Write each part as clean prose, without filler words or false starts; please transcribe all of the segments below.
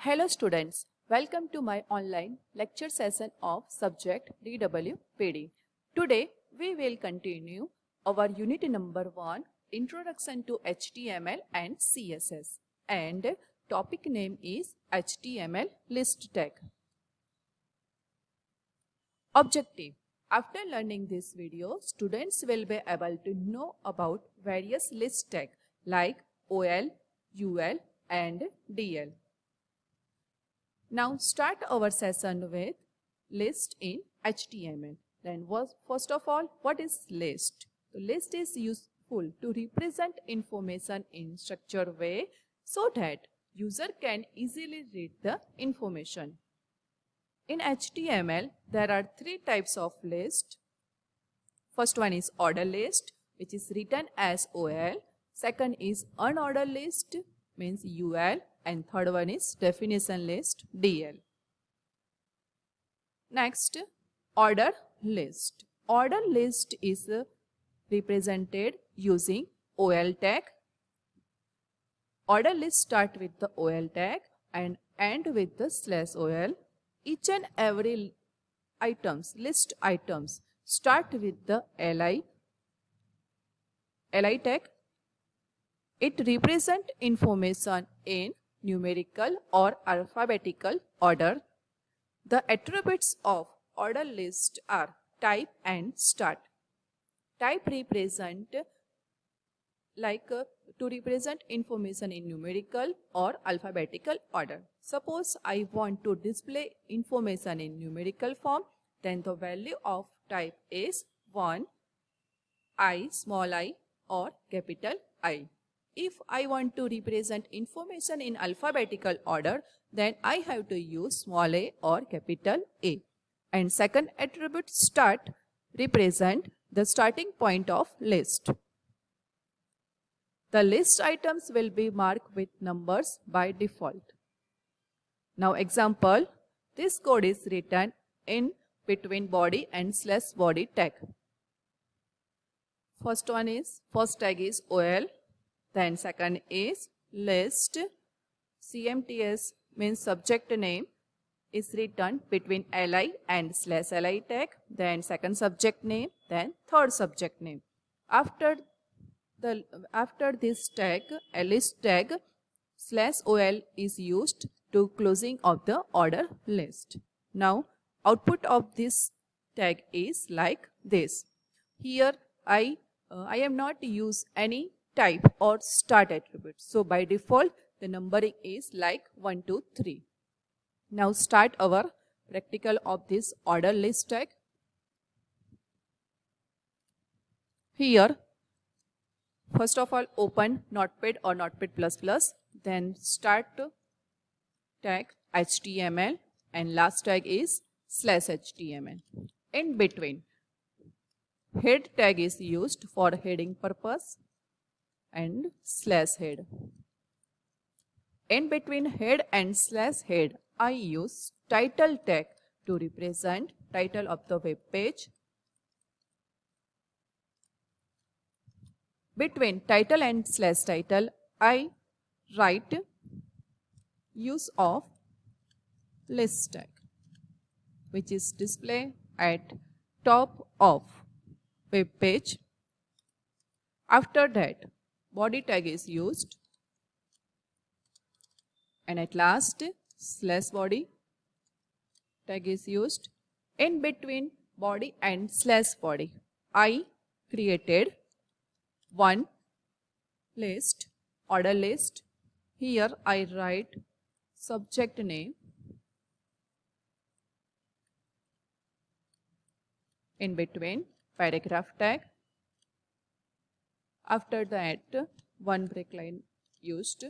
Hello students, welcome to my online lecture session of subject DWPD. Today we will continue our unit number 1, Introduction to HTML and CSS, and topic name is HTML list tag. Objective: after learning this video, students will be able to know about various list tags like OL, UL and DL. Now start our session with list in HTML. Then first of all, what is list? The list is useful to represent information in structured way so that user can easily read the information. In HTML, there are three types of list. First one is order list, which is written as OL. Second is unordered list, means UL. And third one is definition list, DL. Next, order list. Order list is represented using OL tag. Order list start with the OL tag and end with the /OL. Each and every list items start with the LI tag. It represents information in numerical or alphabetical order. The attributes of order list are type and start. Type represent to represent information in numerical or alphabetical order. Suppose I want to display information in numerical form, then the value of type is 1, I, small I or capital I. If I want to represent information in alphabetical order, then I have to use small a or capital A. And second attribute start represent the starting point of list. The list items will be marked with numbers by default. Now example, this code is written in between body and /body tag. First tag is OL. Then second is list. CMTS means subject name is written between LI and /LI tag. Then second subject name, then third subject name. After this tag, a list tag, /OL is used to closing of the order list. Now output of this tag is like this. Here I am not use any type or start attribute. So by default the numbering is like 1, 2, 3. Now start our practical of this order list tag. Here first of all open Notepad or Notepad++, then start tag HTML and last tag is /HTML. In between head tag is used for heading purpose and /head. In between head and /head, I use title tag to represent title of the web page. Between title and /title, I write use of list tag, which is displayed at top of web page. After that, body tag is used, and at last /body tag is used. In between body and /body, I created one list, order list. Here I write subject name. In between paragraph tag. After that, one break line used.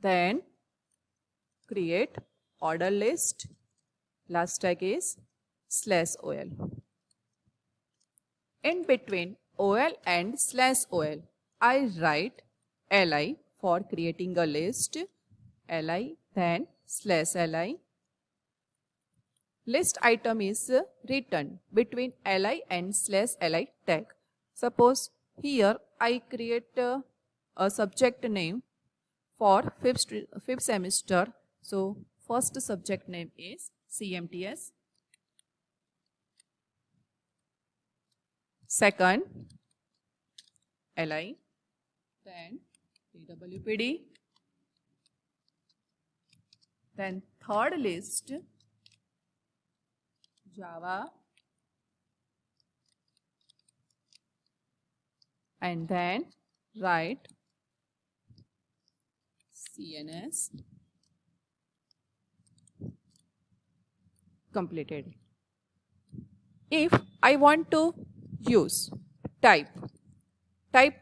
Then create order list. Last tag is /OL. In between OL and /OL, I write LI for creating a list. LI, then /LI. List item is written between LI and /LI tag. Suppose here I create a subject name for fifth semester So first subject name is CMTS. Second, LI. Then DWPD. Then third list, Java. And then write CNS. Completed. If I want to use type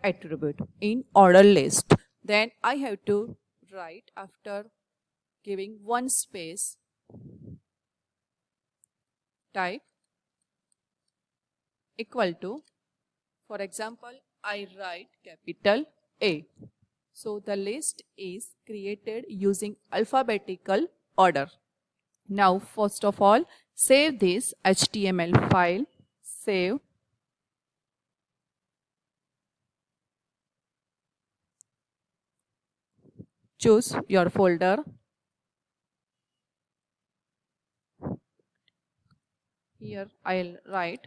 attribute in order list, then I have to write after giving one space type equal to, for example, I write capital A. So the list is created using alphabetical order. Now first of all, save this HTML file. Save. Choose your folder. Here I'll write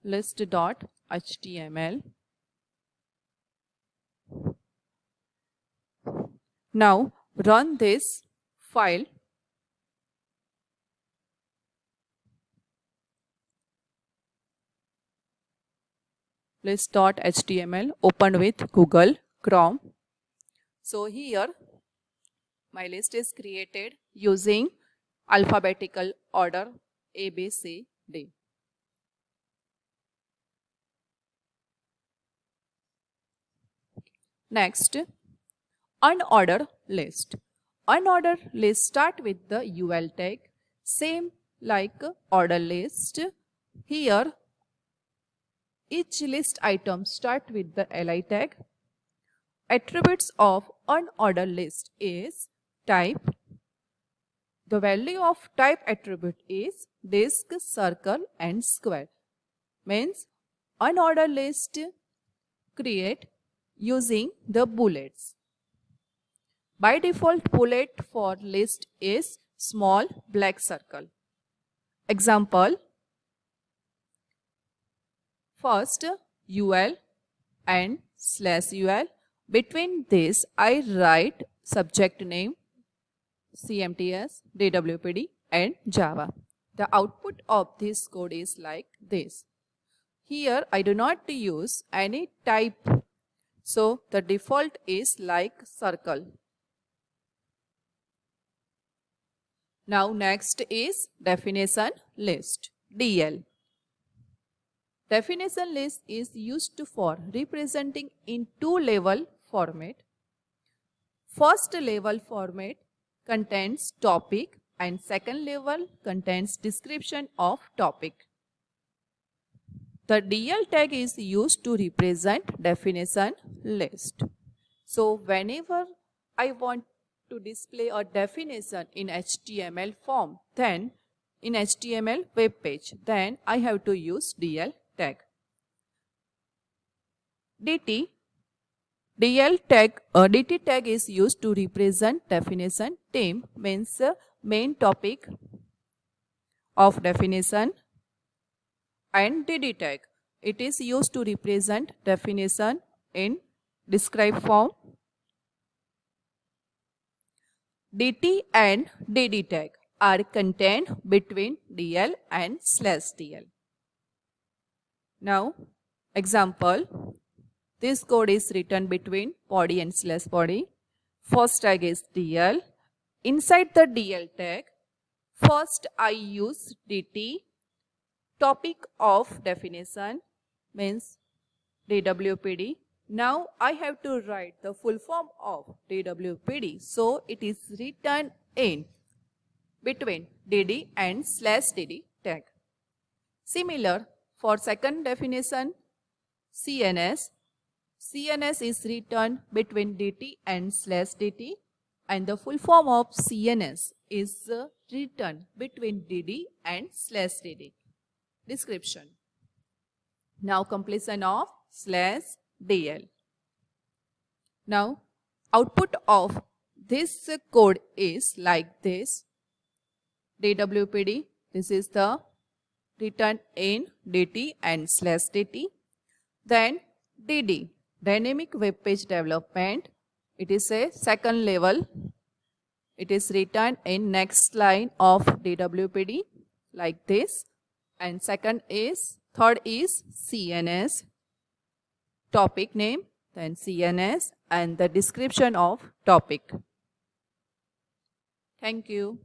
list.html. Now run this file. List.html opened with Google Chrome. So here my list is created using alphabetical order A, B, C, D. Next, unordered list. Unordered list start with the UL tag, same like order list. Here each list item start with the li tag. Attributes of unordered list is type. The value of type attribute is disk, circle and square. Means unordered list create using the bullets. By default, bullet for list is small black circle. Example, first UL and /UL. Between this, I write subject name, CMTS, DWPD and Java. The output of this code is like this. Here I do not use any type, so the default is like circle. Now next is definition list, DL. Definition list is used for representing in two-level format. First level format contains topic and second level contains description of topic. The DL tag is used to represent definition list. So whenever I want to display a definition in HTML form, then in HTML web page, then I have to use DL tag. DT tag is used to represent definition theme, means main topic of definition, and DD tag. It is used to represent definition in describe form. DT and DD tag are contained between DL and /DL. Now, example, this code is written between body and /body. First tag is DL. Inside the DL tag, first I use DT, topic of definition, means DWPD. Now I have to write the full form of DWPD. So it is written in between DD and /DD tag. Similar for second definition, CNS. CNS is written between DT and /DT, and the full form of CNS is written between DD and /DD. Description. Now completion of /DL. Now output of this code is like this. DWPD, this is the written in DT and /DT. Then DD, Dynamic Web Page Development. It is a second level. It is written in next line of DWPD like this. And third is CNS, topic name, then CNS and the description of topic. Thank you.